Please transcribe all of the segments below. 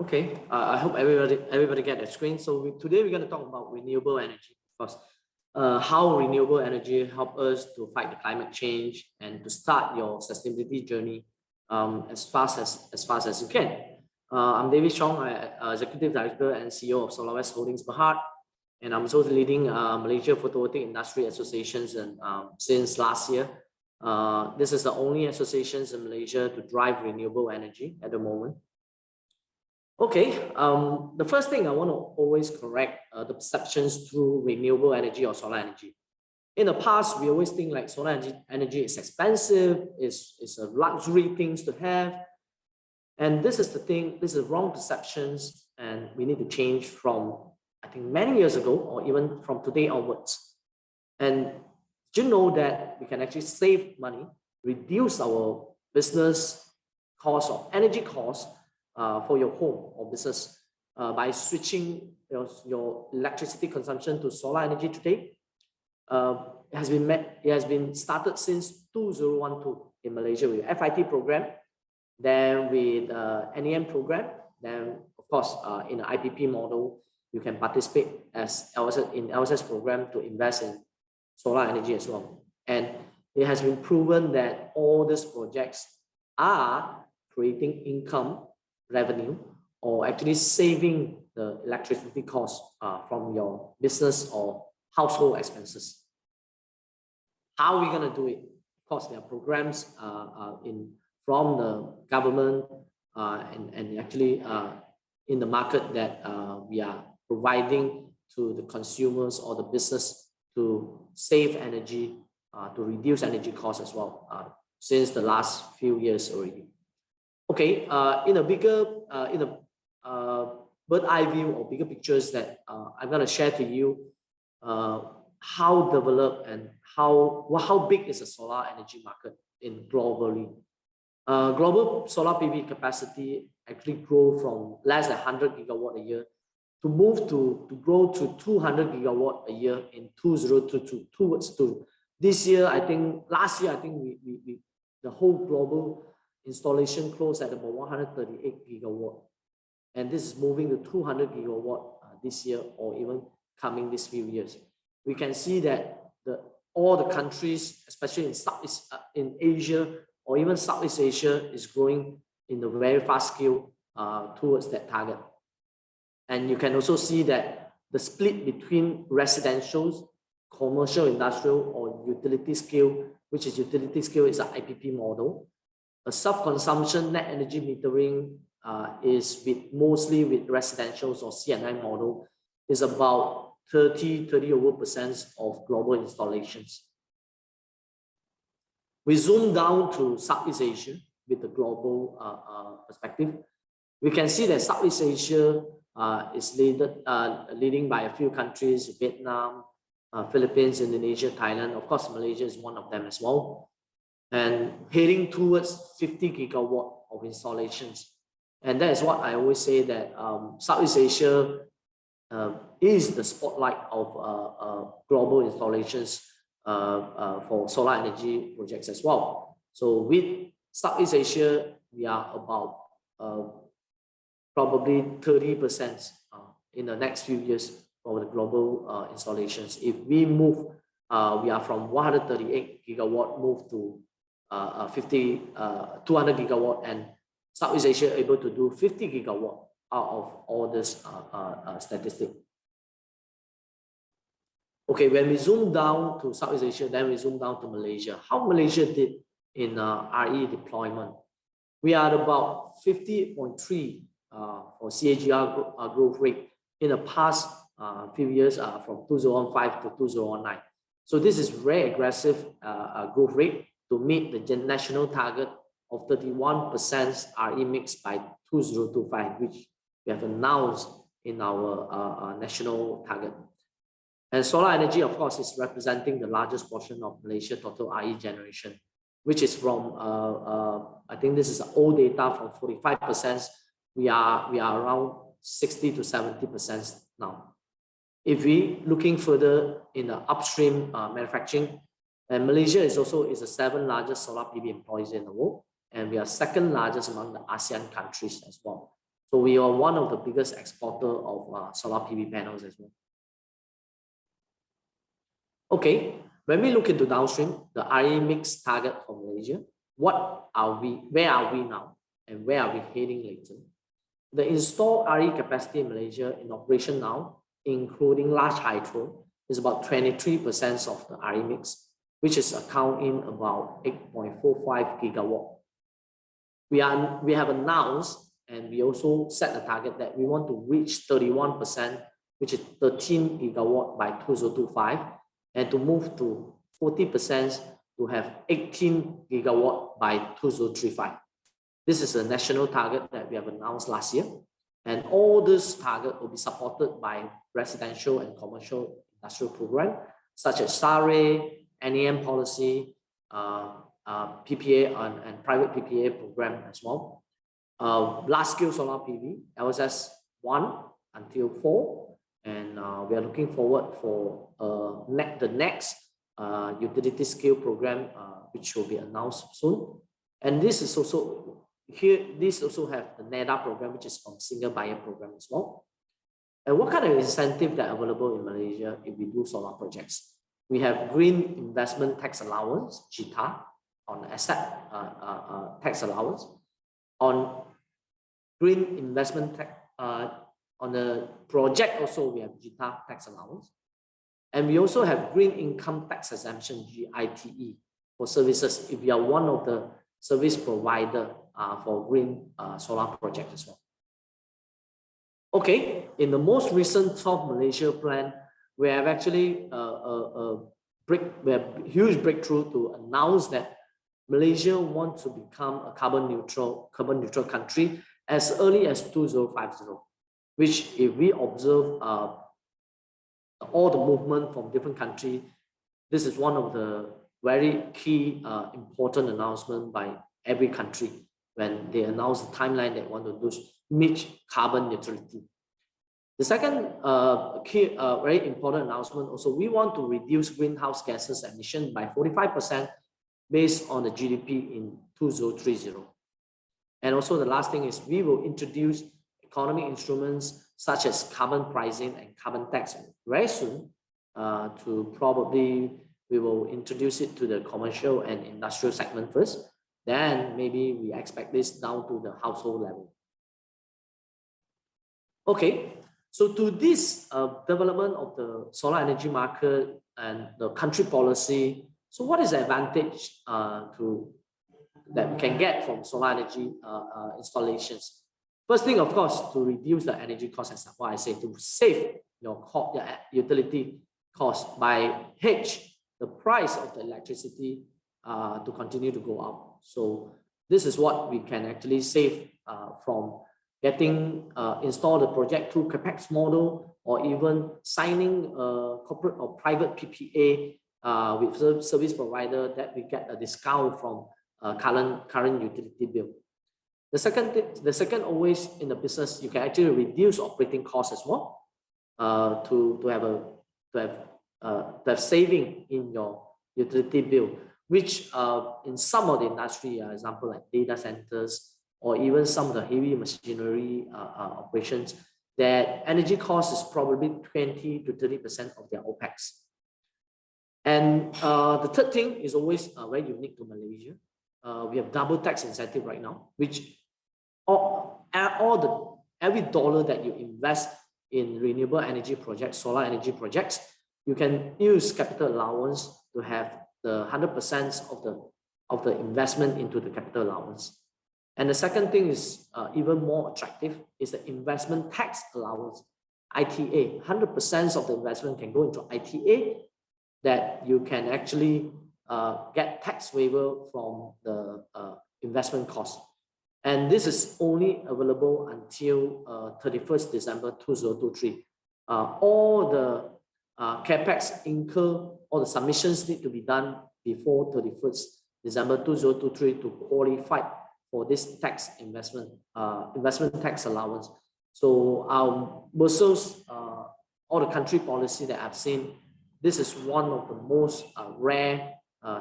Okay, I hope everybody get the screen. So today we're going to talk about renewable energy. Of course, how renewable energy help us to fight the climate change and to start your sustainability journey as fast as you can. I'm David Chong, Executive Director and CEO of Solar West Holdings Berhad, and I'm also leading Malaysia Photovoltaic Industry Associations and since last year. This is the only associations in Malaysia to drive renewable energy at the moment. Okay, the first thing I want to always correct the perceptions through renewable energy or solar energy. In the past, we always think like solar energy is expensive, it's a luxury things to have. And this is the thing, this is wrong perceptions, and we need to change from, I think, many years ago, or even from today onwards. And do you know that we can actually save money, reduce our business cost or energy costs for your home or business by switching your electricity consumption to solar energy today? It has been started since 2012 in Malaysia with FIT program, then with NEM program, then of course in the IPP model you can participate as in LSS program to invest in solar energy as well. And it has been proven that all these projects are creating income revenue or actually saving the electricity cost from your business or household expenses. How are we going to do it? Of course, there are programs from the government and actually in the market that we are providing to the consumers or the business to save energy, to reduce energy costs as well since the last few years already. Okay, in a bigger, bird eye view or bigger pictures that I'm going to share to you how developed and how big is the solar energy market in globally. Global solar PV capacity actually grow from less than 100 gigawatt a year to grow to 200 gigawatt a year in 2022 towards this year. I think last year, I think the whole global installation closed at about 138 gigawatt, and this is moving to 200 gigawatt this year or even coming this few years. We can see that all the countries, especially in Asia or even Southeast Asia, is growing in a very fast scale towards that target. And you can also see that the split between residential, commercial, industrial, or utility scale, which is utility scale is an IPP model. A self-consumption net energy metering is mostly with residentials or C&I model, is about 30% of global installations. We zoom down to Southeast Asia with the global perspective. We can see that Southeast Asia is leading by a few countries: Vietnam, Philippines, Indonesia, Thailand. Of course, Malaysia is one of them as well, and heading towards 50 gigawatt of installations. And that is what I always say, that Southeast Asia is the spotlight of global installations for solar energy projects as well. So with Southeast Asia, we are about probably 30% in the next few years for the global installations. If we move, we are from 138 gigawatt move to 200 gigawatt, and Southeast Asia able to do 50 gigawatt out of all this statistic. Okay, when we zoom down to Southeast Asia, then we zoom down to Malaysia. How Malaysia did in RE deployment? We are about 50.3 for CAGR growth rate in the past few years from 2015 to 2019. So this is very aggressive growth rate to meet the national target of 31% RE mix by 2025, which we have announced in our national target. And solar energy, of course, is representing the largest portion of Malaysia total RE generation, which is from, I think this is old data, from 45%. We are around 60 to 70% now. If we looking further in the upstream manufacturing, and Malaysia is the 7th largest solar PV employees in the world, and we are 2nd largest among the ASEAN countries as well. So we are one of the biggest exporter of solar PV panels as well. Okay, when we look into downstream, the RE mix target for Malaysia, where are we now, and where are we heading later? The installed RE capacity in Malaysia in operation now, including large hydro, is about 23% of the RE mix, which is accounting about 8.45 gigawatt. We have announced, and we also set a target that we want to reach 31%, which is 13 gigawatt by 2025, and to move to 40% to have 18 gigawatt by 2035. This is a national target that we have announced last year, and all this target will be supported by residential and commercial industrial program such as SARE, NEM policy, PPA and private PPA program as well. Large-scale solar PV, LSS 1 until 4, and we are looking forward for the next utility scale program, which will be announced soon. And this is also here. This also have the NEDA program, which is from single buyer program as well. And what kind of incentive that are available in Malaysia if we do solar projects? We have green investment tax allowance, GITA, on asset tax allowance, on green investment tax, on the project also we have GITA tax allowance, and we also have green income tax exemption, GITE, for services if you are one of the service provider for green solar project as well. Okay, in the most recent 12 Malaysia plan, we have actually we have huge breakthrough to announce that Malaysia wants to become a carbon neutral country as early as 2050, which if we observe all the movement from different countries, this is one of the very key important announcement by every country when they announce the timeline they want to do meet carbon neutrality. The second key very important announcement also, we want to reduce greenhouse gases emission by 45% based on the GDP in 2030. And also the last thing is we will introduce economic instruments such as carbon pricing and carbon tax very soon. To probably we will introduce it to the commercial and industrial segment first. Then maybe we expect this down to the household level. Okay, so to this development of the solar energy market and the country policy, so what is the advantage that we can get from solar energy installations? First thing, of course, to reduce the energy cost, as what I say, to save your utility cost by hedge the price of the electricity to continue to go up. So this is what we can actually save from getting installed the project through CapEx model, or even signing a corporate or private PPA with service provider that we get a discount from current utility bill. The second always in the business, you can actually reduce operating costs as well to have saving in your utility bill, which in some of the industry, example like data centers or even some of the heavy machinery operations, that energy cost is probably 20 to 30% of their OPEX. And the third thing is always very unique to Malaysia. We have double tax incentive right now, which every dollar that you invest in renewable energy projects, solar energy projects, you can use capital allowance to have the 100% of the investment into the capital allowance. And the second thing is even more attractive is the investment tax allowance, ITA. 100% of the investment can go into ITA, that you can actually get tax waiver from the investment cost. And this is only available until 31st December 2023. All the CapEx incur, all the submissions need to be done before 31st December 2023 to qualify for this tax investment tax allowance. So versus all the country policy that I've seen, this is one of the most rare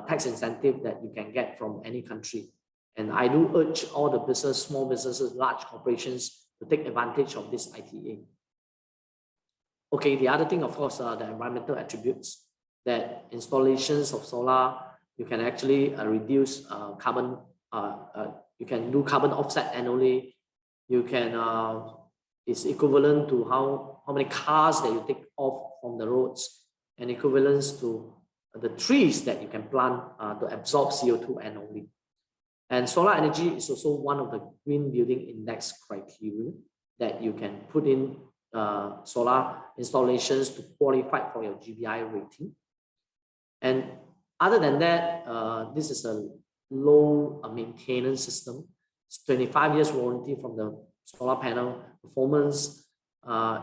tax incentive that you can get from any country. And I do urge all the small businesses, large corporations to take advantage of this ITA. Okay, the other thing, of course, the environmental attributes, that installations of solar, you can actually reduce carbon, you can do carbon offset annually. You can, it's equivalent to how many cars that you take off from the roads, and equivalence to the trees that you can plant to absorb CO2 annually. And solar energy is also one of the Green Building Index criteria that you can put in solar installations to qualify for your GBI rating. And other than that, this is a low maintenance system. It's 25 years warranty from the solar panel. Performance,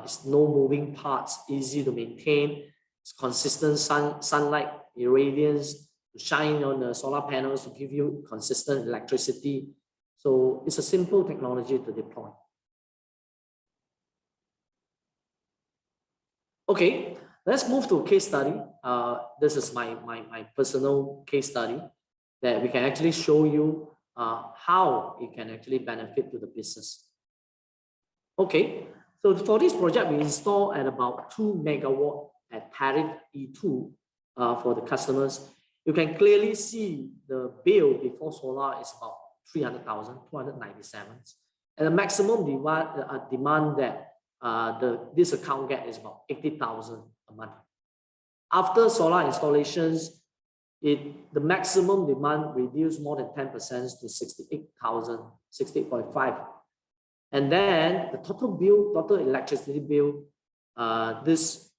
it's no moving parts, easy to maintain. It's consistent sunlight irradiance to shine on the solar panels to give you consistent electricity. So it's a simple technology to deploy. Okay, let's move to a case study. This is my personal case study that we can actually show you how it can actually benefit to the business. Okay, so for this project, we install at about 2 megawatt at tariff E2 for the customers. You can clearly see the bill before solar is about 300,000, 297. And the maximum demand that this account gets is about 80,000 a month. After solar installations, the maximum demand reduced more than 10% to 68,000, 68.5. And then the total electricity bill, this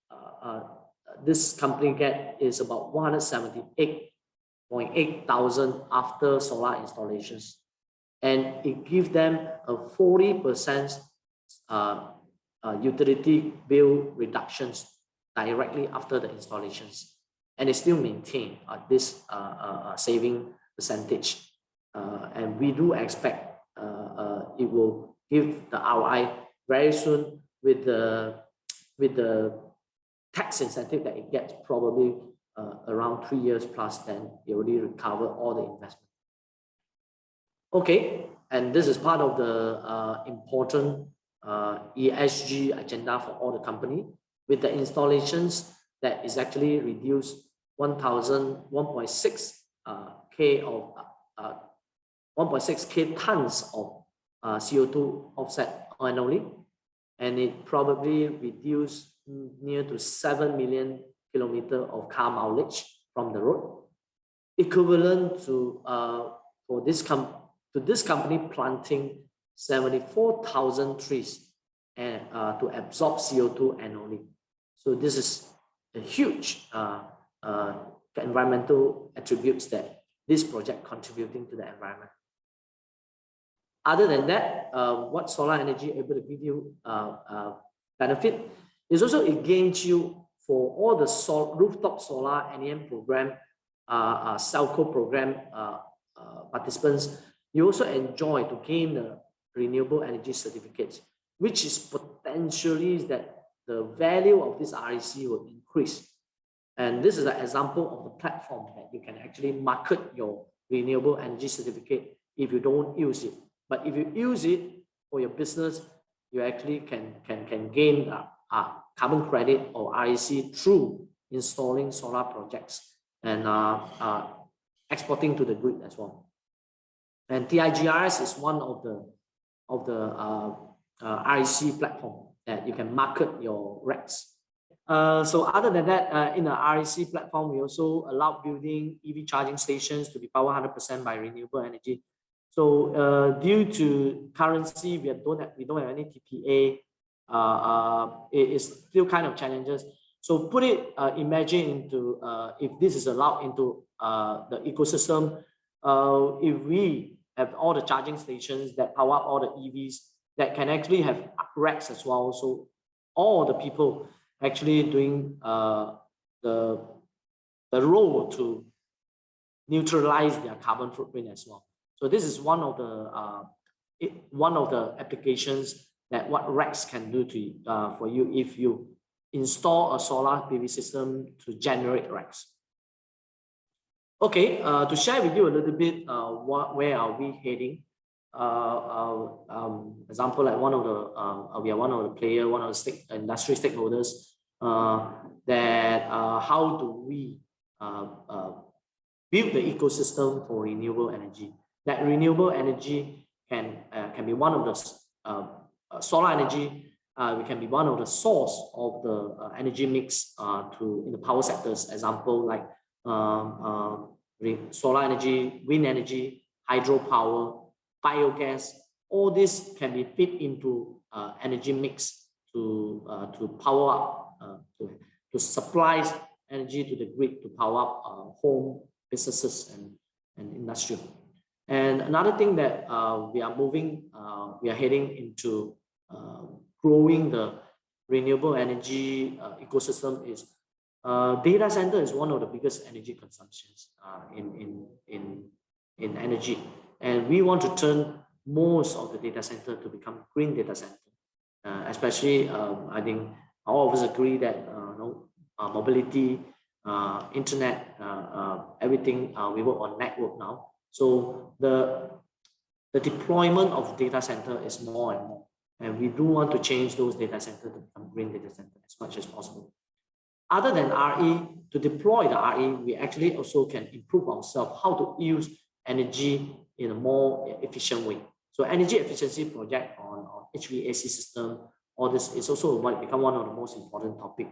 company is about 178.8 thousand after solar installations, and it gives them a 40% utility bill reductions directly after the installations, and they still maintain this saving percentage, and we do expect it will give the ROI very soon with the tax incentive that it gets, probably around 3 years plus. Then it already recover all the investment. Okay, and this is part of the important ESG agenda for all the company, with the installations that is actually reduced 1.6k tons of CO2 offset annually, and it probably reduced near to 7 million kilometers of car mileage from the road, equivalent to this company planting 74,000 trees and to absorb CO2 annually. So this is a huge environmental attributes that this project contributing to the environment. Other than that, what solar energy able to give you benefit is also it gains you for all the rooftop solar NEM program, Celco program participants. You also enjoy to gain the renewable energy certificates, which is potentially that the value of this REC will increase. And this is an example of the platform that you can actually market your renewable energy certificate if you don't use it. But if you use it for your business, you actually can gain carbon credit or REC through installing solar projects and exporting to the grid as well. And TIGRS is one of the REC platform that you can market your RECs. So other than that, in the REC platform, we also allow building EV charging stations to be powered 100% by renewable energy. So due to currency, we don't have any TPA. It is still kind of challenges. So imagine into if this is allowed into the ecosystem, if we have all the charging stations that power up all the EVs that can actually have racks as well. So all the people actually doing the role to neutralize their carbon footprint as well. So this is one of the applications that what racks can do to for you if you install a solar PV system to generate racks. Okay, to share with you a little bit where are we heading. example, like one of the we are one of the player, one of the industry stakeholders, that how do we build the ecosystem for renewable energy? That renewable energy can be one of the solar energy. We can be one of the source of the energy mix in the power sectors. Example like solar energy, wind energy, hydropower, biogas. All this can be fit into energy mix to power up, to supply energy to the grid to power up home, businesses, and industry. And another thing that we are heading into growing the renewable energy ecosystem is data center is one of the biggest energy consumptions in energy. And we want to turn most of the data center to become green data center. Especially, I think all of us agree that mobility, internet, everything, we work on network now. So the deployment of data center is more and more. And we do want to change those data centers to become green data center as much as possible. Other than RE, to deploy the RE, we actually also can improve ourselves how to use energy in a more efficient way. So energy efficiency project on HVAC system, all this is also become one of the most important topic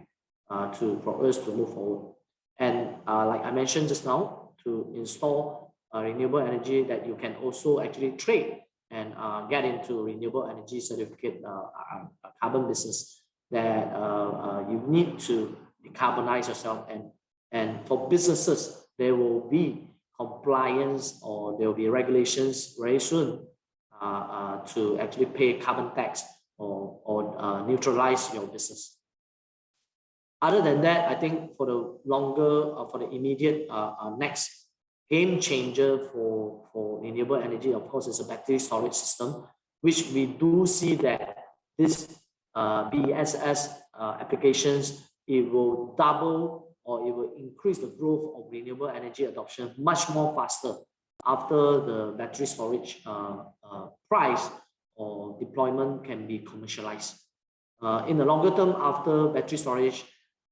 for us to move forward. And like I mentioned just now, to install renewable energy, that you can also actually trade and get into renewable energy certificate carbon business, that you need to decarbonize yourself, and for businesses there will be compliance or there will be regulations very soon to actually pay carbon tax or neutralize your business. Other than that, I think for the longer, for the immediate next game changer for renewable energy, of course, is a battery storage system, which we do see that this BESS applications, it will double or it will increase the growth of renewable energy adoption much more faster after the battery storage price or deployment can be commercialized. In the longer term, after battery storage,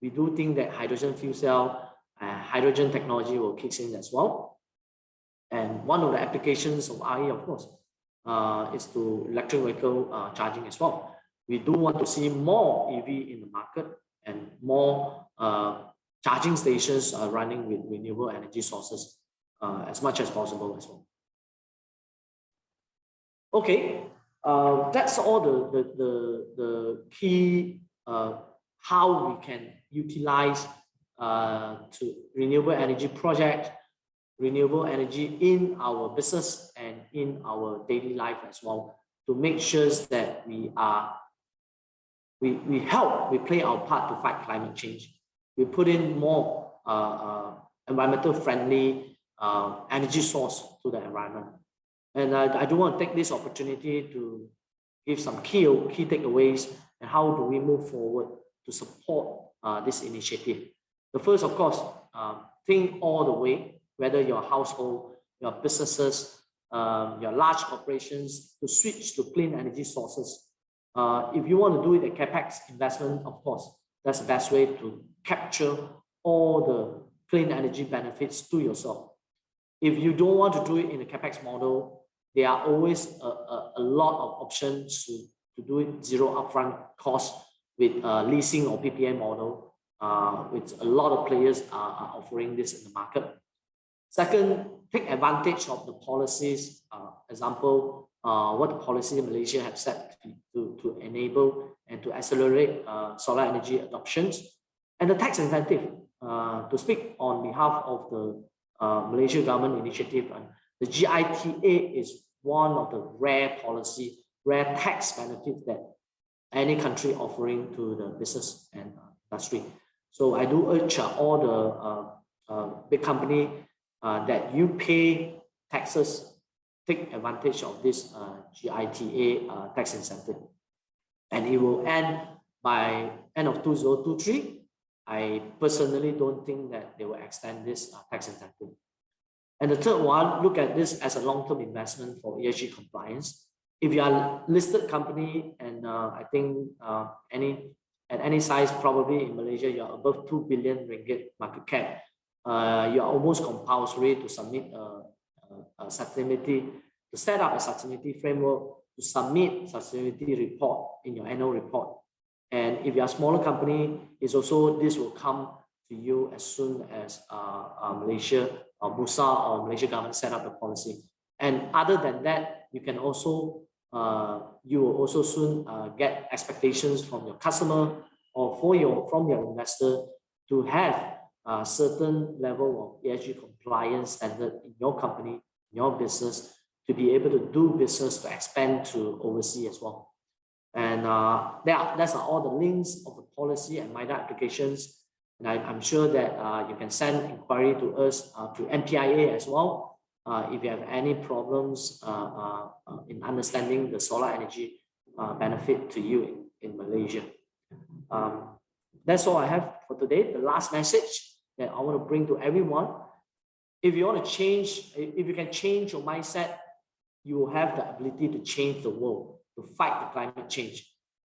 we do think that hydrogen fuel cell, hydrogen technology will kick in as well. And one of the applications of RE, of course, is to electric vehicle charging as well. We do want to see more EV in the market and more charging stations running with renewable energy sources as much as possible as well. Okay, that's all the key how we can utilize to renewable energy project, renewable energy in our business and in our daily life as well, to make sure that we play our part to fight climate change. We put in more environmental friendly energy source to the environment. And I do want to take this opportunity to give some key takeaways and how do we move forward to support this initiative. The first, of course, think all the way, whether your household, your businesses, your large corporations, to switch to clean energy sources. If you want to do it a capex investment, of course, that's the best way to capture all the clean energy benefits to yourself. If you don't want to do it in a capex model, there are always a lot of options to do it zero upfront cost with leasing or PPA model, which a lot of players are offering this in the market. Second, take advantage of the policies. Example, what the policy in Malaysia have set to enable and to accelerate solar energy adoptions, and the tax incentive. To speak on behalf of the Malaysia government initiative, the GITA is one of the rare tax benefits that any country offering to the business and industry. So I do urge all the big company that you pay taxes, take advantage of this GITA tax incentive. And it will end by end of 2023. I personally don't think that they will extend this tax incentive. And the third one, look at this as a long-term investment for ESG compliance. If you are a listed company, and I think at any size, probably in Malaysia, you are above 2 billion ringgit market cap, you are almost compulsory to submit a sustainability, to set up a sustainability framework, to submit sustainability report in your annual report. And if you are a smaller company, this will come to you as soon as Malaysia or Musa or Malaysia government set up the policy. And other than that, you can also you will also soon get expectations from your customer or from your investor to have a certain level of ESG compliance standard in your company, in your business, to be able to do business, to expand to overseas as well. And that's all the links of the policy and MIDA applications. And I'm sure that you can send inquiry to us through MPIA as well. If you have any problems in understanding the solar energy benefit to you in Malaysia. That's all I have for today. The last message that I want to bring to everyone: if you want to change, if you can change your mindset, you will have the ability to change the world, to fight the climate change.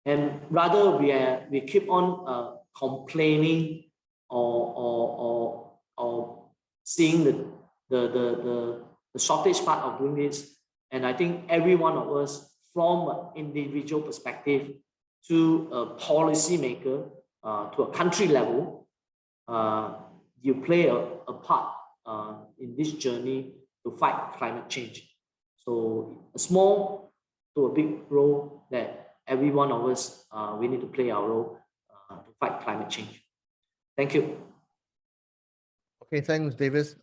And rather we keep on complaining or seeing the shortage part of doing this. And I think every one of us, from an individual perspective to a policy maker, to a country level, you play a part in this journey to fight climate change. So a small to a big role that every one of us, we need to play our role to fight climate change. Thank you. Okay, thanks, Davis.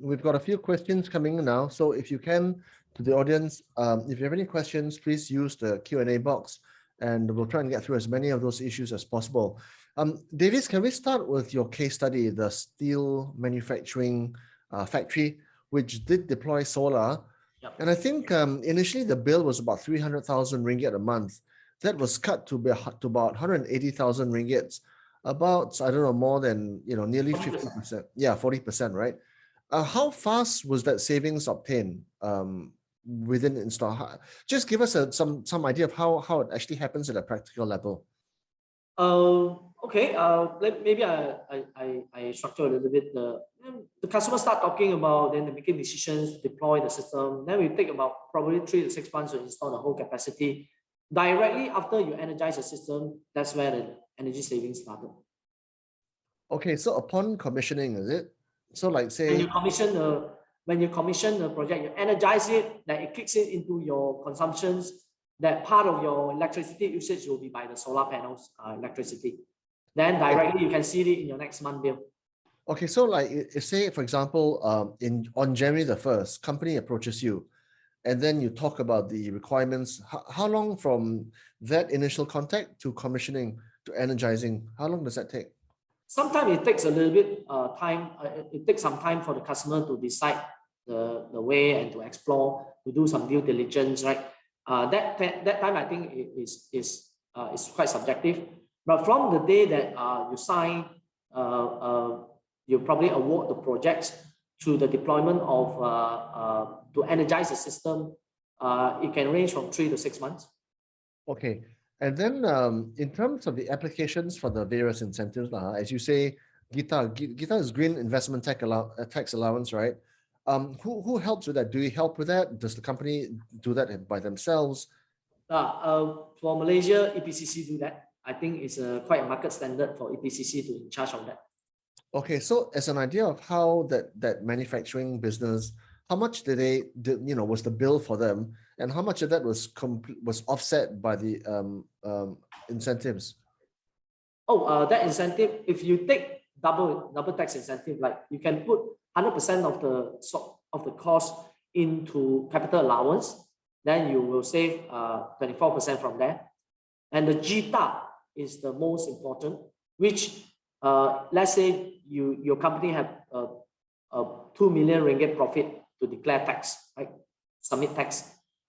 We've got a few questions coming in now. So if you can, to the audience, if you have any questions, please use the Q&A box and we'll try and get through as many of those issues as possible. Davis, can we start with your case study, the steel manufacturing factory, which did deploy solar? Yep. And I think initially the bill was about 300,000 ringgit a month. That was cut to about 180,000 ringgit. About, I don't know, more than, nearly 50%. Yeah, 40%, right? How fast was that savings obtained within install? Just give us some idea of how it actually happens at a practical level. Okay, maybe I structure a little bit. The customers start talking about, then they making decisions to deploy the system. Then we take about probably 3 to 6 months to install the whole capacity. Directly after you energize the system, that's where the energy savings started. Okay, so upon commissioning, is it? So like say when you commission the project, you energize it, then it kicks it into your consumptions. That part of your electricity usage will be by the solar panels electricity. Then directly you can see it in your next month bill. Okay, so like say for example, on January the 1st, company approaches you, and then you talk about the requirements. How long from that initial contact to commissioning to energizing? How long does that take? Sometimes it takes a little bit time. It takes some time for the customer to decide the way and to explore, to do some due diligence, right? That time I think is quite subjective. But from the day that you sign, you probably award the projects to the deployment of to energize the system. It can range from 3 to 6 months. Okay. And then in terms of the applications for the various incentives, as you say, Gita is Green Investment Tax Allowance, right? Who helps with that? Do you help with that? Does the company do that by themselves? For Malaysia, EPCC do that. I think it's quite a market standard for EPCC to be in charge of that. Okay, so as an idea of how that manufacturing business, how much was the bill for them, and how much of that was offset by the incentives? That incentive, if you take double tax incentive, like you can put 100% of the cost into capital allowance, then you will save 24% from there. And the GTA is the most important, which let's say your company have 2 million ringgit profit to declare tax, right? Submit tax.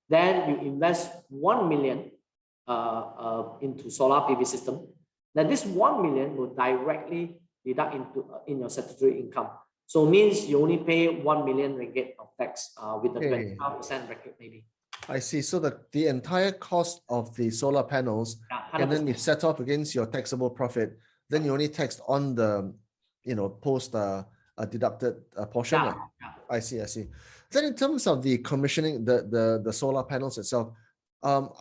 Then you invest 1 million into solar PV system. Then this 1 million will directly deduct in your statutory income. So means you only pay 1 million ringgit of tax with the Okay. 25% bracket maybe. I see. So the entire cost of the solar panels Yeah, can then 100%. be set off against your taxable profit. Then you only taxed on the, post deducted portion. Yeah, Right? yeah. I see. I see. Then in terms of the commissioning, the solar panels itself,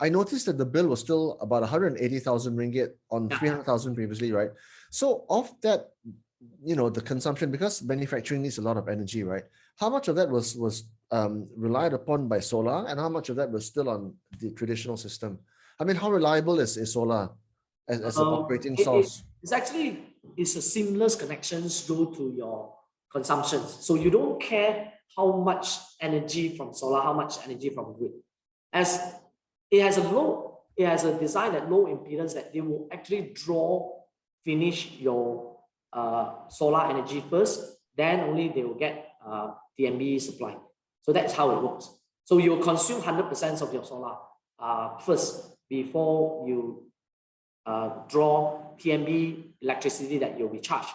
I noticed that the bill was still about 180,000 ringgit on 300,000 previously, right? So of that, the consumption, because manufacturing needs a lot of energy, right? How much of that was relied upon by solar, and how much of that was still on the traditional system? I mean, how reliable is solar as an operating source? It's a seamless connections go to your consumption. So you don't care how much energy from solar, how much energy from grid. As it has a design that low impedance that they will actually finish your solar energy first, then only they will get TMB supply. So that's how it works. So you will consume 100% of your solar first before you draw TMB electricity that you'll be charged.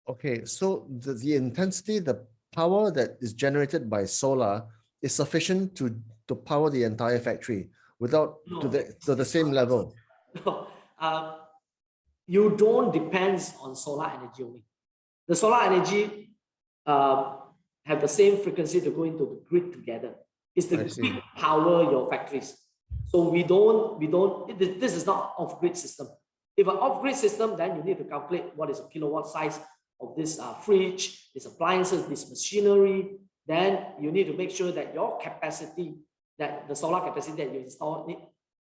Okay, so the intensity, the power that is generated by solar is sufficient to power the entire factory without to the same level. No, you don't depend on solar energy only. The solar energy have the same frequency to go into the grid together. It's the grid power your factories. So we don't. This is not off-grid system. If an off-grid system, then you need to calculate what is a kilowatt size of this fridge, this appliances, this machinery. Then you need to make sure that your capacity, that the solar capacity that you install,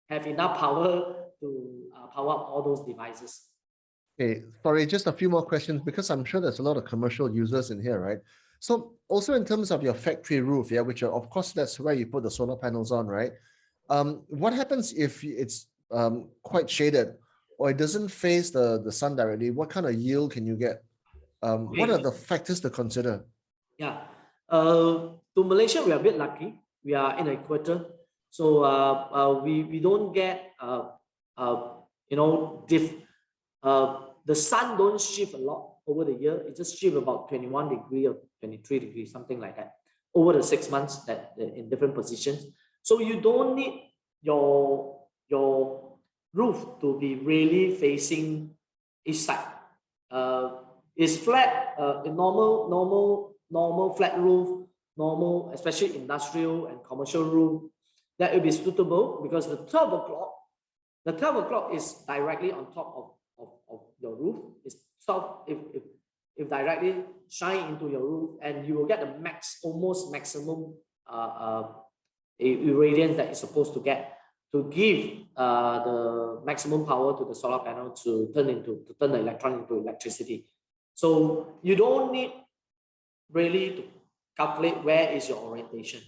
have enough power to power up all those devices. Okay, sorry, just a few more questions because I'm sure there's a lot of commercial users in here, right? So also in terms of your factory roof, yeah, which of course that's where you put the solar panels on, right? What happens if it's quite shaded or it doesn't face the sun directly? What kind of yield can you get? What are the factors to consider? Yeah, to Malaysia, we are a bit lucky. We are in the equator, so we don't get the sun don't shift a lot over the year. It just shift about 21 degrees or 23 degrees, something like that, over the 6 months that in different positions. So you don't need your roof to be really facing each side. It's flat, normal flat roof, normal, especially industrial and commercial roof, that will be suitable because the 12 o'clock is directly on top of your roof. It's if directly shine into your roof, and you will get the almost maximum irradiance that it's supposed to get to give the maximum power to the solar panel to turn the electron into electricity. So you don't need really to calculate where is your orientation.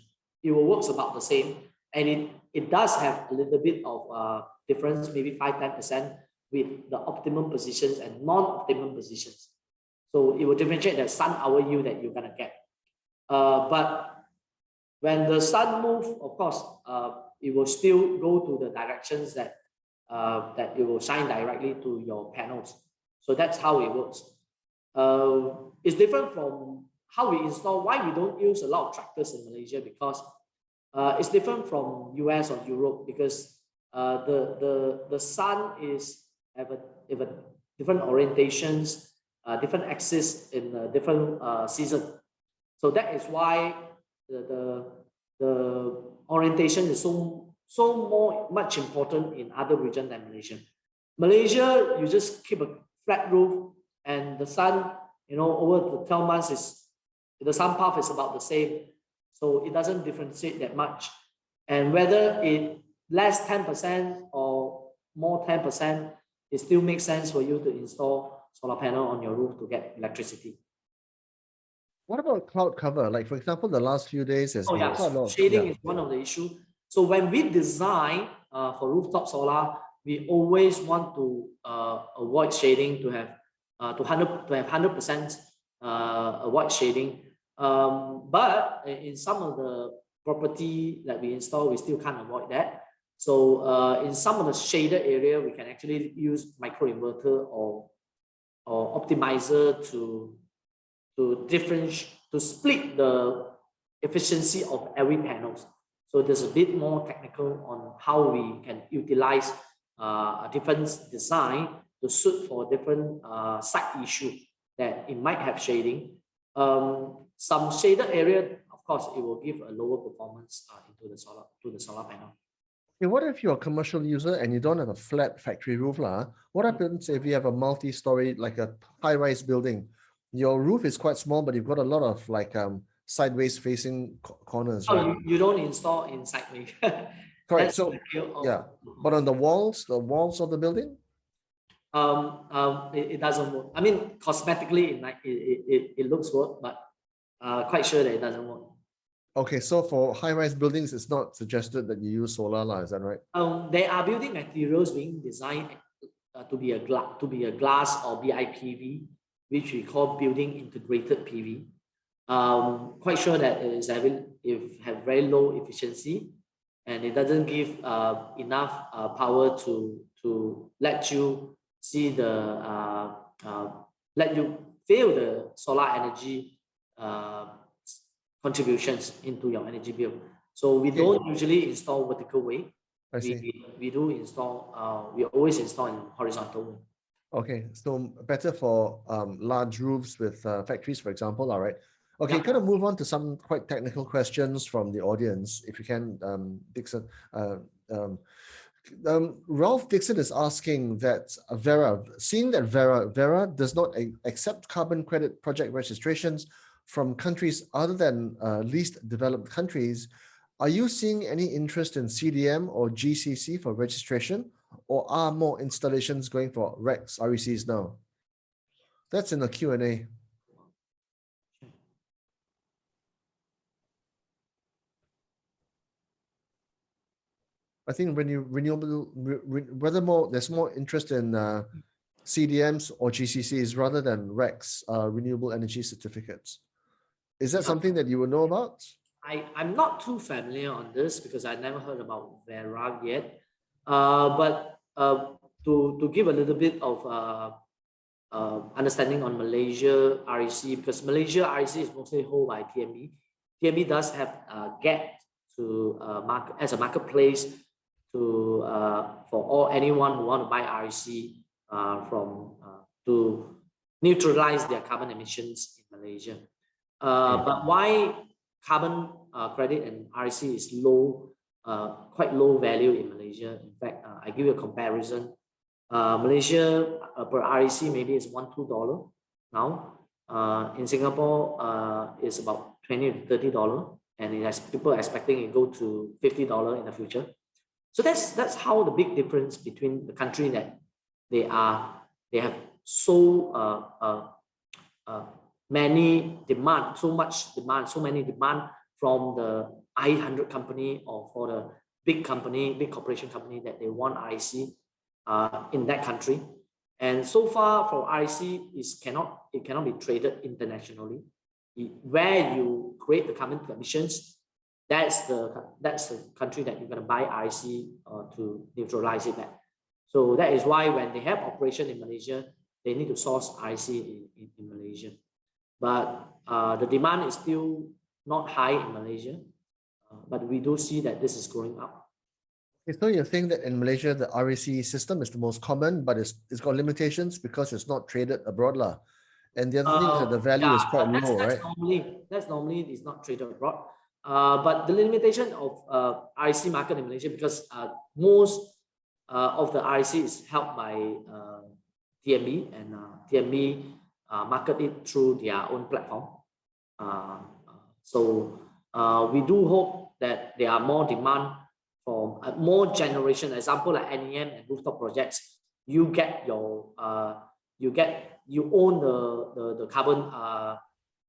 It will work about the same, and it does have a little bit of difference, maybe 5-10% with the optimum positions and non-optimum positions. So it will differentiate the sun hour yield that you're gonna get. But when the sun moves, of course, it will still go to the directions that it will shine directly to your panels. So that's how it works. It's different from how we install. Why we don't use a lot of tractors in Malaysia? Because it's different from US or Europe, because the sun have different orientations, different axis in different season. So that is why the orientation is so much important in other regions than Malaysia. Malaysia, you just keep a flat roof, and the sun, over the 12 months the sun path is about the same. So it doesn't differentiate that much. And whether it less 10% or more 10%, it still makes sense for you to install solar panel on your roof to get electricity. What about cloud cover? Like, for example, the last few days has been quite a lot. Shading is one of the issues. So when we design for rooftop solar, we always want to avoid shading, to have 100% avoid shading. But in some of the property that we install, we still can't avoid that. So in some of the shaded area, we can actually use microinverter or optimizer to to split the efficiency of every panels. So there's a bit more technical on how we can utilize a different design to suit for different site issue that it might have shading. Some shaded area, of course, it will give a lower performance into the solar panel. Okay, what if you're a commercial user and you don't have a flat factory roof? What happens if you have a multi-story, like a high-rise building? Your roof is quite small, but you've got a lot of like sideways facing corners, right? You don't install in sideways. Correct. So yeah, but on the walls of the building? It doesn't work. I mean, cosmetically, it looks work, but quite sure that it doesn't work. Okay, so for high-rise buildings, it's not suggested that you use solar, is that right? There are building materials being designed to be a glass or BIPV, which we call building integrated PV. Quite sure that it have very low efficiency, and it doesn't give enough power to let you see let you feel the solar energy contributions into your energy bill. So we don't usually install vertical way. I see. We do install, we always install in horizontal way. Okay, so better for large roofs with factories, for example. All right. Okay, kind of move on to some quite technical questions from the audience, if you can, Dixon. Ralph Dixon is asking that seeing that Vera does not accept carbon credit project registrations from countries other than least developed countries, are you seeing any interest in CDM or GCC for registration, or are more installations going for RECs now? That's in the Q&A. I think there's more interest in CDMs or GCCs rather than RECs, renewable energy certificates. Is that something that you would know about? I'm not too familiar on this because I never heard about Vera yet. But to give a little bit of understanding on Malaysia REC, because Malaysia REC is mostly held by TMB. TMB does have a gap to market as a marketplace for anyone who want to buy REC to neutralize their carbon emissions in Malaysia. But why carbon credit and REC is quite low value in Malaysia? In fact, I give you a comparison. Malaysia per REC maybe is $1-2 now. In Singapore, it's about $20 to $30, and people are expecting it go to $50 in the future. So that's how the big difference between the country that they have so many demand, so many demand from the I-100 company or for the big corporation company that they want REC in that country. And so far for REC, it cannot be traded internationally. Where you create the carbon emissions, that's the country that you're going to buy REC to neutralize it back. So that is why when they have operation in Malaysia, they need to source REC in Malaysia. But the demand is still not high in Malaysia, but we do see that this is growing up. So you're saying that in Malaysia, the REC system is the most common, but it's got limitations because it's not traded abroad. And the other thing is that the value is quite low, right? That's normally it's not traded abroad. But the limitation of REC market in Malaysia, because most of the REC is held by TMB, and TMB market it through their own platform. So we do hope that there are more demand for more generation. Example like NEM and rooftop projects, you own the carbon,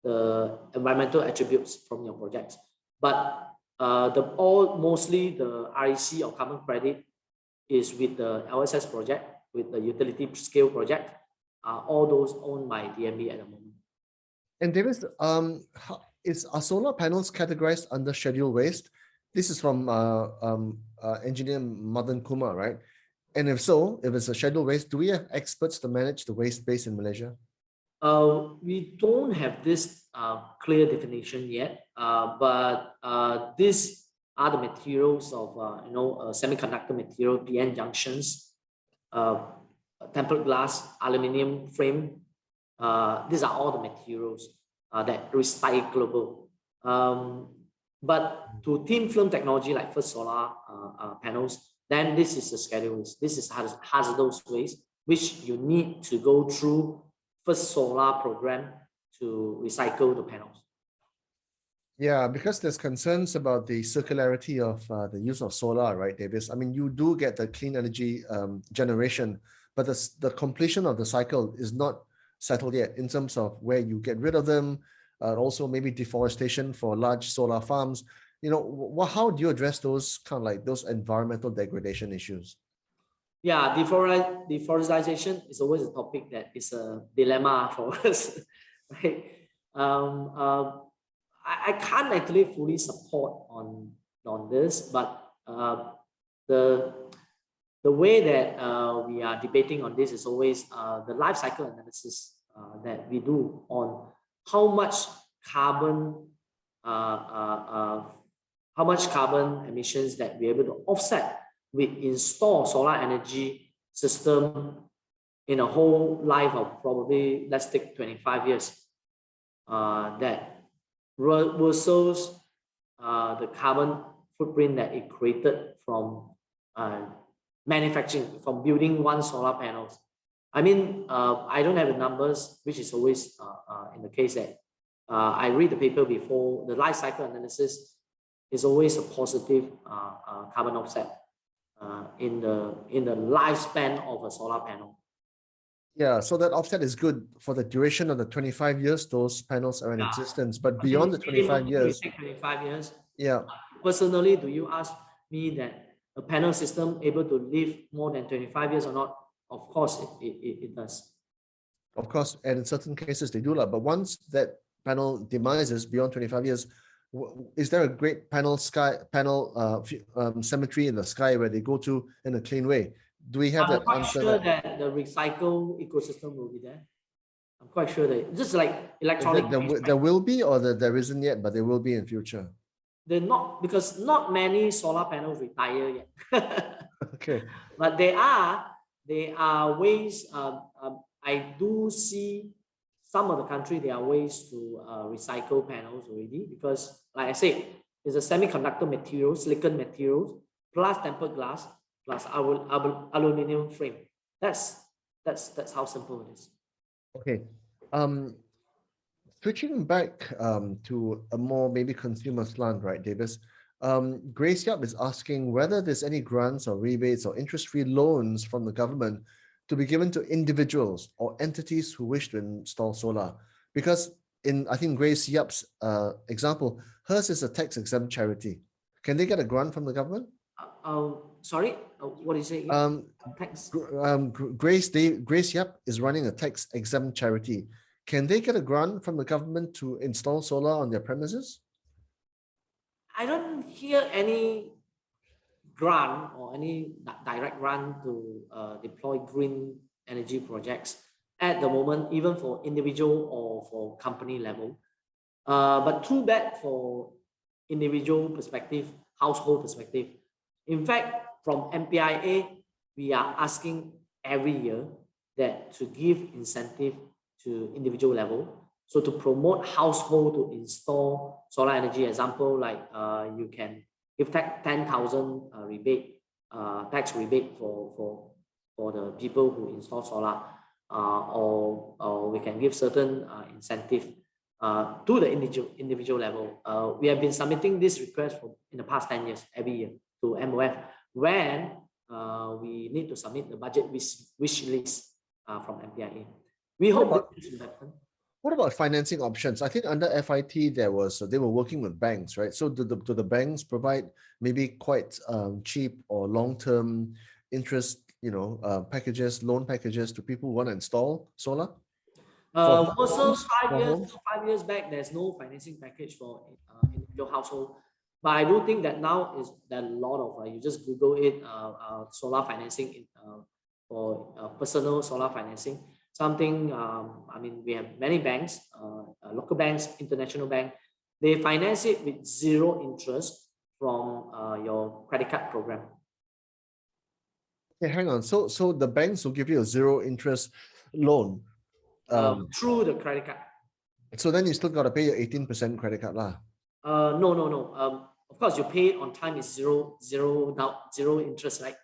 the environmental attributes from your projects. But mostly the REC or carbon credit is with the LSS project, with the utility scale project. All those owned by TMB at the moment. And Davis, are solar panels categorized under scheduled waste? This is from engineer Madan Kumar, right? And if so, if it's a scheduled waste, do we have experts to manage the waste base in Malaysia? We don't have this clear definition yet, but these are the materials of semiconductor material, PN junctions, tempered glass, aluminium frame. These are all the materials that recyclable. But to thin film technology like First Solar panels, then this is the schedule. This is hazardous waste, which you need to go through First Solar program to recycle the panels. Yeah, because there's concerns about the circularity of the use of solar, right, Davis? I mean, you do get the clean energy generation, but the completion of the cycle is not settled yet in terms of where you get rid of them, also maybe deforestation for large solar farms. How do you address those kind of like those environmental degradation issues? Yeah, deforestation is always a topic that is a dilemma for us, right? I can't actually fully support on this, but the way that we are debating on this is always the life cycle analysis that we do on how much carbon emissions that we're able to offset with install solar energy system in a whole life of probably, let's take 25 years, that versus the carbon footprint that it created from manufacturing, from building one solar panels. I mean, I don't have the numbers, which is always in the case that I read the paper before. The life cycle analysis is always a positive carbon offset in the lifespan of a solar panel. Yeah, so that offset is good for the duration of the 25 years those panels are in existence, but beyond the 25 years. 25 years. Yeah. Personally, do you ask me that a panel system able to live more than 25 years or not? Of course, it does. Of course, and in certain cases they do, but once that panel demises beyond 25 years, is there a great cemetery in the sky where they go to in a clean way? Do we have that I'm quite answer? sure that the recycle ecosystem will be there. I'm quite sure that just like electronic. There will be, or there isn't yet, but there will be in future. They're not, because not many solar panels retire yet. Okay. But there are ways. I do see some of the country, there are ways to recycle panels already, because like I said, it's a semiconductor material, silicon materials, plus tempered glass, plus aluminum frame. That's how simple it is. Okay. Switching back to a more maybe consumer slant, right, Davis? Grace Yap is asking whether there's any grants or rebates or interest-free loans from the government to be given to individuals or entities who wish to install solar. Because in, I think, Grace Yap's example, hers is a tax-exempt charity. Can they get a grant from the government? Sorry, what do you say? Tax? Grace Yap is running a tax-exempt charity. Can they get a grant from the government to install solar on their premises? I don't hear any grant or any direct grant to deploy green energy projects at the moment, even for individual or for company level. But too bad for individual perspective, household perspective. In fact, from MPIA, we are asking every year that to give incentive to individual level. So to promote household to install solar energy, example, like you can give 10,000 rebate, tax rebate for the people who install solar, or we can give certain incentive to the individual level. We have been submitting this request in the past 10 years, every year to MOF, when we need to submit the budget wish list from MPIA. We hope this will happen. What about financing options? I think under FIT they were working with banks, right? So do the banks provide maybe quite cheap or long-term interest, packages, loan packages to people who want to install solar? Also 5 years back, there's no financing package for individual household. But I do think that now is that a lot of you just Google it, solar financing for personal solar financing. something, I mean, we have many banks, local banks, international bank, they finance it with zero interest from your credit card program. Okay, hang on. So the banks will give you a zero interest loan. Through the credit card. So then you still got to pay your 18% credit card lah. No. Of course, you pay on time is zero interest, right?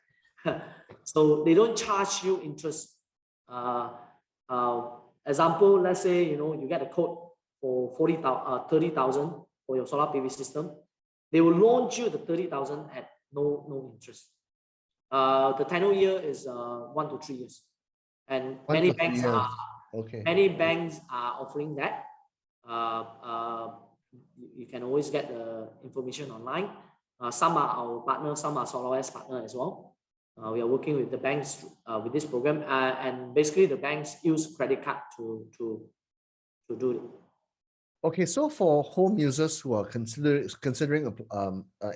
So they don't charge you interest. Example, let's say you get a quote for 30,000 for your solar PV system. They will loan you the 30,000 at no interest. The tenure year is 1 to 3 years, and many banks are offering that. You can always get the information online. Some are our partners, some are SolarWest partner as well. We are working with the banks with this program, and basically the banks use credit card to do it. Okay, so for home users who are considering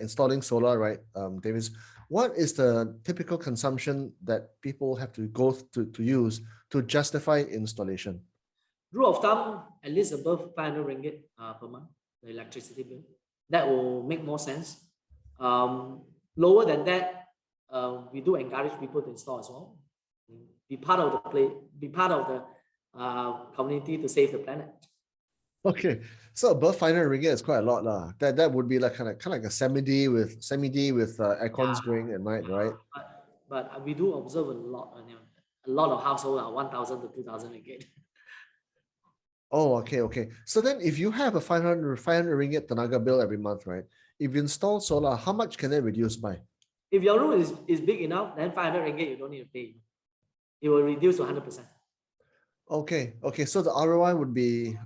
installing solar, right, Davis, what is the typical consumption that people have to go to use to justify installation? Rule of thumb, at least above 500 ringgit per month, the electricity bill. That will make more sense. Lower than that, we do encourage people to install as well. Be part of the community to save the planet. Okay, so above 500 ringgit is quite a lot lah. That would be like kind of like a semi-D with aircons going at night, right? But we do observe a lot of households are 1,000 to 2,000 ringgit. Oh, okay. So then if you have a 500 ringgit tenaga bill every month, right? If you install solar, how much can it reduce by? If your room is big enough, then 500 ringgit you don't need to pay. It will reduce to 100%. Okay. So the ROI would be,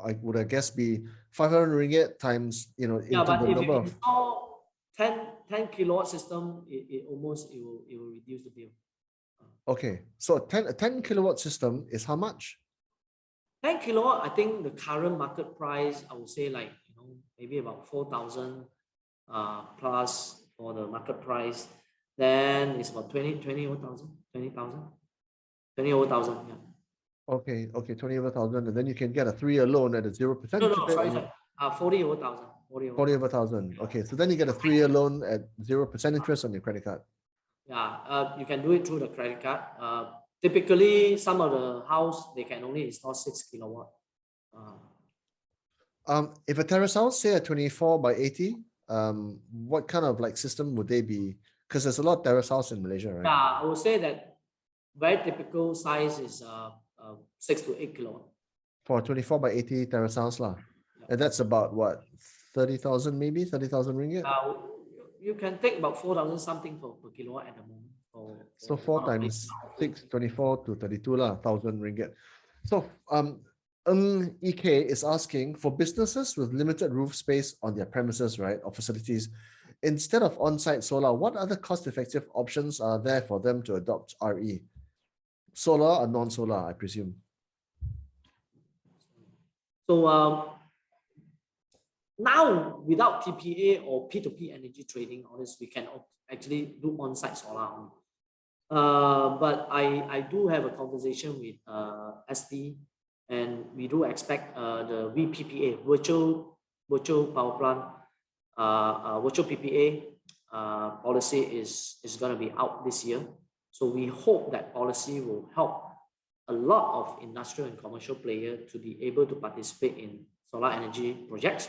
I guess, be 500 ringgit times, but if you install 10 kilowatt system, it will reduce the bill. Okay, so a 10 kilowatt system is how much? 10 kilowatt, I think the current market price, I would say maybe about 4,000 plus for the market price. Then it's about 20,000, yeah. Okay, 20,000, and then you can get a 3-year loan at a 0%. Sorry, 40,000. 40,000. Okay, so then you get a 3-year loan at 0% interest on your credit card. Yeah, you can do it through the credit card. Typically, some of the house they can only install 6 kilowatt. If a terrace house, say a 24 by 80, what kind of system would they be? Because there's a lot of terrace house in Malaysia, right? Yeah, I would say that very typical size is 6 to 8 kilowatt. For a 24 by 80 terrace house lah. Yeah. And that's about what, 30,000 maybe, 30,000 ringgit? You can take about 4,000 something per kilowatt at the moment. So 4 times 6, 24 to 32 lah, 1,000 ringgit. So Ng EK is asking, for businesses with limited roof space on their premises, right, or facilities, instead of on-site solar, what other cost-effective options are there for them to adopt RE? Solar or non-solar, I presume. So now, without PPA or P2P energy trading, all this, we can actually do on-site solar. But I do have a conversation with SD, and we do expect the VPPA, virtual power plant, virtual PPA policy is going to be out this year. So we hope that policy will help a lot of industrial and commercial players to be able to participate in solar energy projects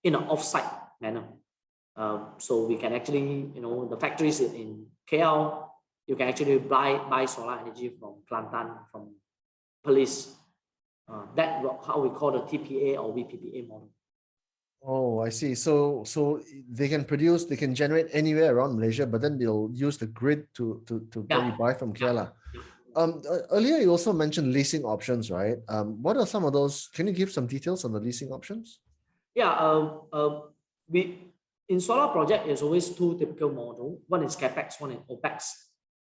in an off-site manner. So we can actually, the factories in KL, you can actually buy solar energy from Kelantan, from police. That's how we call the TPA or VPPA model. Oh, I see. So they can produce, they can generate anywhere around Malaysia, but then they'll use the grid to buy from KL. Earlier you also mentioned leasing options, right? What are some of those? Can you give some details on the leasing options? Yeah, in solar project, there's always two typical models. One is capex, one is opex.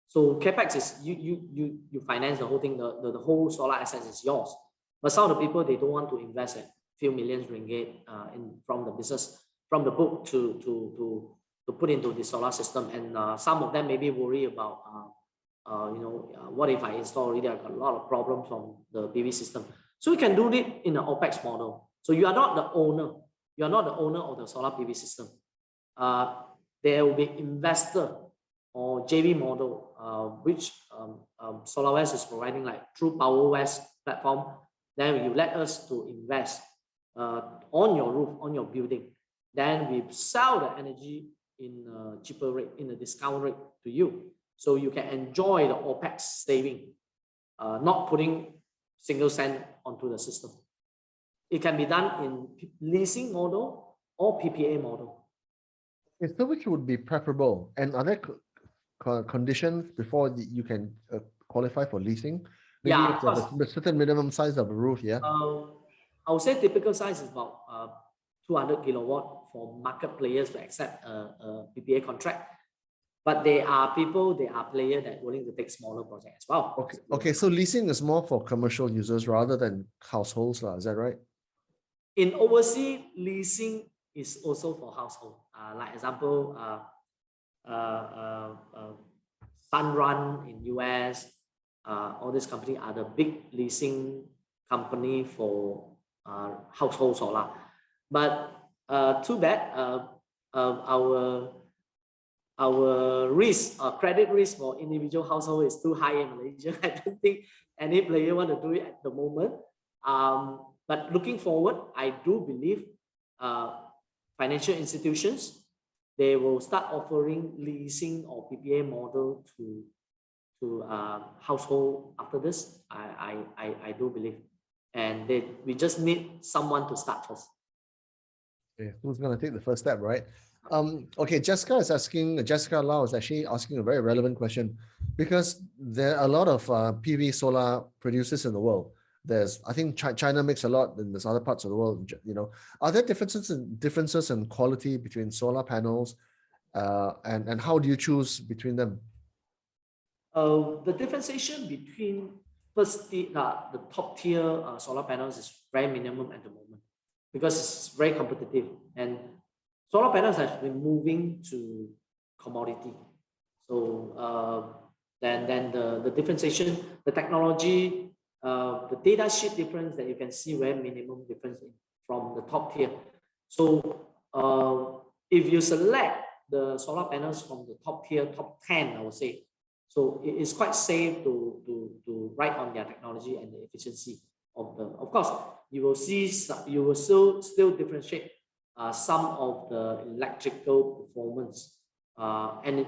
So capex is you finance the whole thing, the whole solar assets is yours. But some of the people, they don't want to invest a few millions ringgit from the business, from the book to put into the solar system, and some of them maybe worry about what if I install already? I've got a lot of problems from the PV system. So we can do it in an OpEx model. So you are not the owner. You are not the owner of the solar PV system. There will be investor or JV model, which SolarWest is providing, like through PowerWest platform. Then you let us to invest on your roof, on your building. Then we sell the energy in a cheaper rate, in a discount rate to you. So you can enjoy the OpEx saving, not putting single cent onto the system. It can be done in leasing model or PPA model. So which would be preferable? And are there conditions before you can qualify for leasing? Maybe Yeah, if there's a certain minimum size of a roof, yeah? I would say typical size is about 200 kilowatt for market players to accept a PPA contract. But there are players that are willing to take smaller projects as well. Okay. So leasing is more for commercial users rather than households, is that right? In overseas, leasing is also for household. Like example, Sunrun in US, all these companies are the big leasing company for household solar. But too bad, our risk, credit risk for individual household is too high in Malaysia. I don't think any player want to do it at the moment. But looking forward, I do believe financial institutions, they will start offering leasing or PPA model to household after this. I do believe, and we just need someone to start first. Okay, who's going to take the first step, right? Okay, Jessica Lau is actually asking a very relevant question, because there are a lot of PV solar producers in the world. I think China makes a lot, and there's other parts of the world, Are there differences in quality between solar panels, and how do you choose between them? The differentiation between the top tier solar panels is very minimum at the moment, because it's very competitive, and solar panels have been moving to commodity. So then the differentiation, the technology, the data sheet difference that you can see very minimum difference from the top tier. So if you select the solar panels from the top tier, top 10, I would say, so it is quite safe to write on their technology and the efficiency of the. Of course, you will still differentiate some of the electrical performance and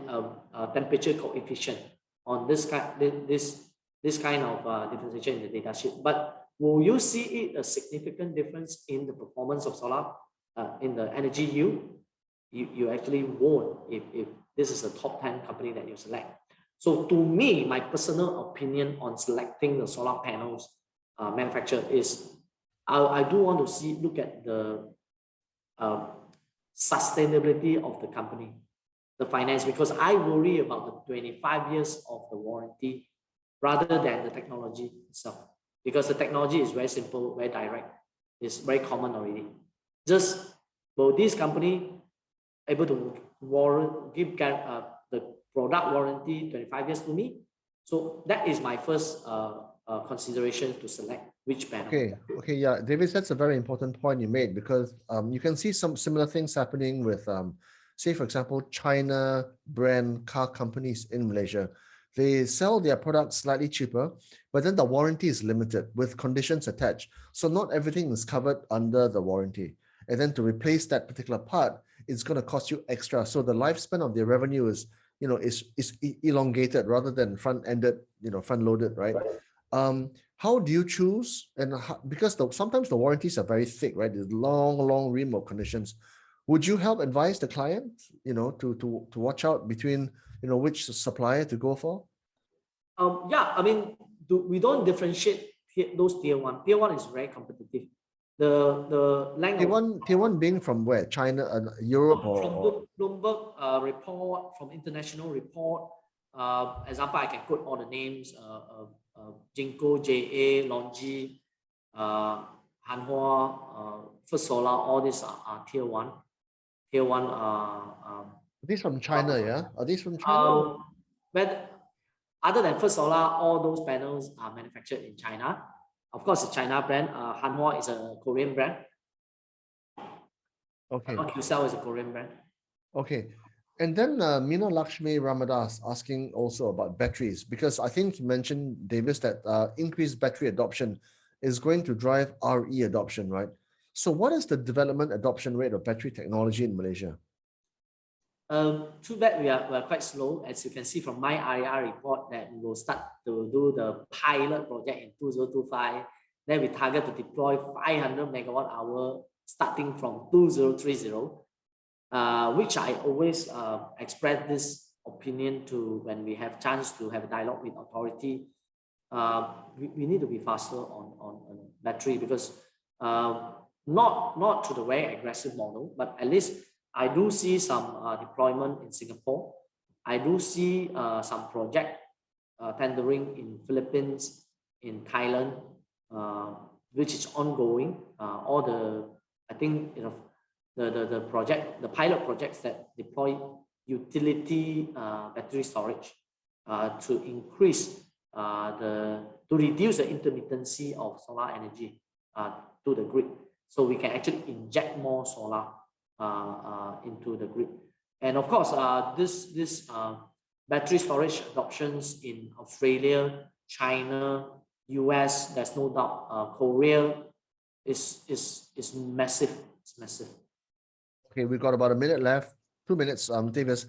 temperature coefficient on this kind of differentiation in the data sheet. But will you see a significant difference in the performance of solar, in the energy yield? You actually won't if this is the top 10 company that you select. So to me, my personal opinion on selecting the solar panels manufacturer is, I do want to look at the sustainability of the company, the finance, because I worry about the 25 years of the warranty rather than the technology itself, because the technology is very simple, very direct, it's very common already. Just, will this company able to give the product warranty 25 years to me? So that is my first consideration to select which panel. Okay, yeah, David, that's a very important point you made, because you can see some similar things happening with, say, for example, China brand car companies in Malaysia. They sell their products slightly cheaper, but then the warranty is limited with conditions attached. So not everything is covered under the warranty. And then to replace that particular part, it's going to cost you extra. So the lifespan of their revenue is elongated rather than front-ended, front-loaded, right? How do you choose? And because sometimes the warranties are very thick, right? There's long remote conditions. Would you help advise the client, to watch out between, which supplier to go for? Yeah, I mean, we don't differentiate those tier one. Tier one is very competitive. The length tier one being from where? China and Europe, from Bloomberg report, from international report. Example, I can quote all the names: Jinko, JA, Longi, Hanwha, First Solar. All these are tier one. Tier one. Are these from China? Yeah, are these from China? Other than First Solar, all those panels are manufactured in China. Of course, a China brand. Hanwha is a Korean brand. Okay. QCell is a Korean brand. Okay. And then Meena Lakshmi Ramadas asking also about batteries, because I think you mentioned, Davis, that increased battery adoption is going to drive RE adoption, right? So what is the development adoption rate of battery technology in Malaysia? Too bad we are quite slow. As you can see from my IR report, that we will start to do the pilot project in 2025. Then we target to deploy 500 megawatt hour starting from 2030, which I always express this opinion to when we have chance to have a dialogue with authority. We need to be faster on battery, because not to the very aggressive model, but at least I do see some deployment in Singapore. I do see some project tendering in Philippines, in Thailand, which is ongoing. I think the pilot projects that deploy utility battery storage to increase to reduce the intermittency of solar energy to the grid, so we can actually inject more solar into the grid. And of course, this battery storage adoptions in Australia, China, US, there's no doubt. Korea is massive. It's massive. Okay, we've got about a minute left. 2 minutes, Davis.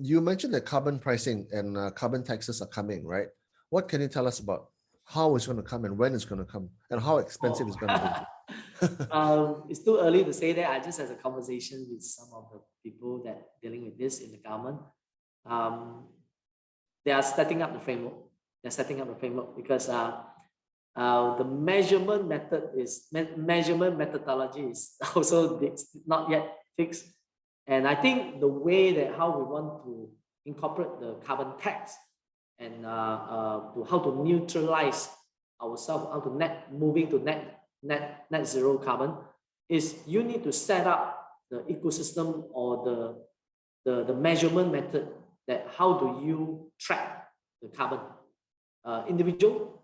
You mentioned that carbon pricing and carbon taxes are coming, right? What can you tell us about how it's going to come and when it's going to come and how expensive it's going to be? It's too early to say that. I just had a conversation with some of the people that dealing with this in the government. They are setting up the framework. They're setting up the framework because the measurement methodology is also not yet fixed. And I think the way that how we want to incorporate the carbon tax and to how to neutralize ourselves, how to moving to net zero carbon, is you need to set up the ecosystem or the measurement method, that how do you track the carbon, individual,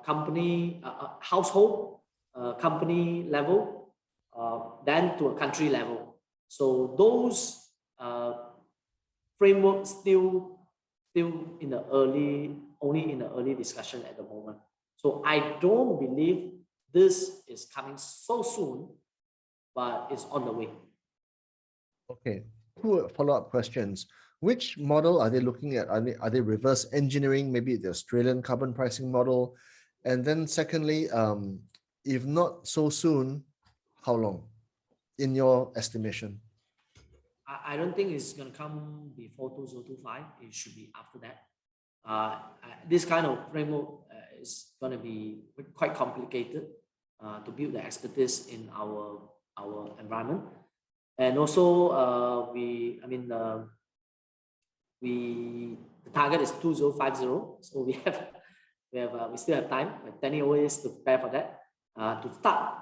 company, household, company level, then to a country level. So those frameworks still in the only in the early discussion at the moment. So I don't believe this is coming so soon, but it's on the way. Okay, 2 follow-up questions. Which model are they looking at? Are they reverse engineering, maybe the Australian carbon pricing model? And then secondly, if not so soon, how long, in your estimation? I don't think it's going to come before 2025. It should be after that. This kind of framework is going to be quite complicated to build the expertise in our environment. And also, the target is 2050, so we still have time, like 10 years to prepare for that, to start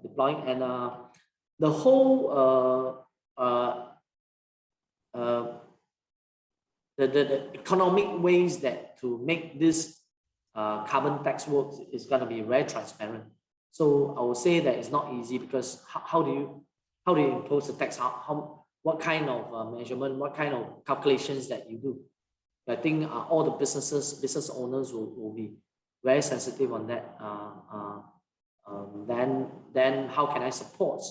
deploying. And the whole the economic ways that to make this carbon tax work is going to be very transparent. So I would say that it's not easy, because how do you impose the tax? What kind of measurement, what kind of calculations that you do? I think all the business owners will be very sensitive on that. Then how can I support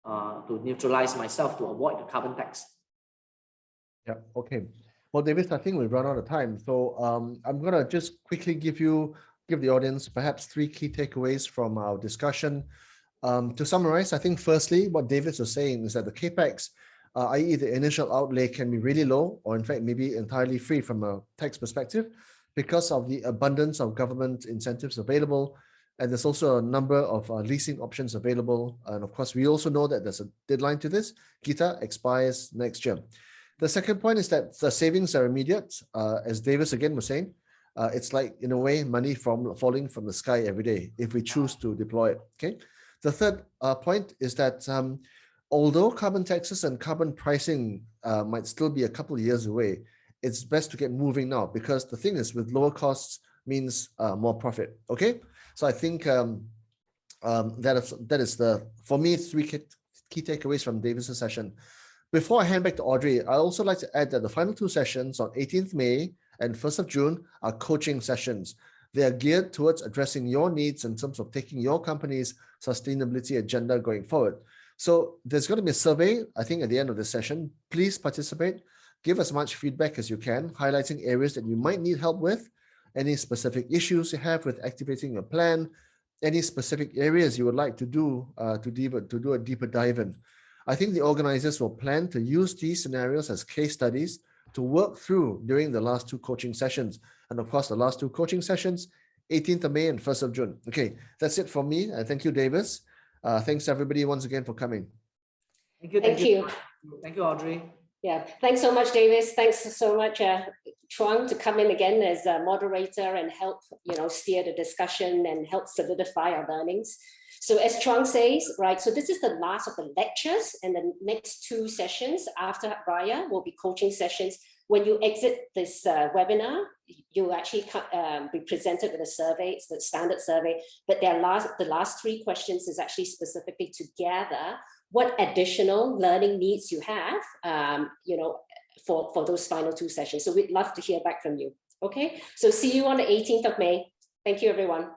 to neutralize myself to avoid the carbon tax? Yeah, okay. Well, David, I think we've run out of time. So I'm going to just quickly give the audience perhaps 3 key takeaways from our discussion. To summarize, I think firstly, what David was saying is that the CAPEX, i.e. the initial outlay, can be really low, or in fact, maybe entirely free from a tax perspective, because of the abundance of government incentives available. And there's also a number of leasing options available. And of course, we also know that there's a deadline to this. KITA expires next year. The second point is that the savings are immediate. As Davis again was saying, it's like, in a way, money falling from the sky every day if we choose to deploy it. Okay. The third point is that although carbon taxes and carbon pricing might still be a couple of years away, it's best to get moving now, because the thing is, with lower costs means more profit. Okay, so I think that is the, for me, three key takeaways from Davis's session. Before I hand back to Audrey, I also like to add that the final two sessions on 18th May and 1st of June are coaching sessions. They are geared towards addressing your needs in terms of taking your company's sustainability agenda going forward. So there's going to be a survey, I think, at the end of the session. Please participate. Give as much feedback as you can, highlighting areas that you might need help with, any specific issues you have with activating your plan, any specific areas you would like to do to do a deeper dive in. I think the organizers will plan to use these scenarios as case studies to work through during the last two coaching sessions. And of course, the last two coaching sessions, 18th of May and 1st of June. Okay, that's it from me. Thank you, Davis. Thanks everybody once again for coming. Thank you. Thank you, Audrey. Yeah, thanks so much, Davis. Thanks so much, Chuang, to come in again as a moderator and help, steer the discussion and help solidify our learnings. So as Chuang says, right, so this is the last of the lectures, and the next two sessions after Raya will be coaching sessions. When you exit this webinar, you'll actually be presented with a survey. It's the standard survey, but the last three questions is actually specifically to gather what additional learning needs you have, for those final two sessions. So we'd love to hear back from you. Okay, so see you on the 18th of May. Thank you, everyone.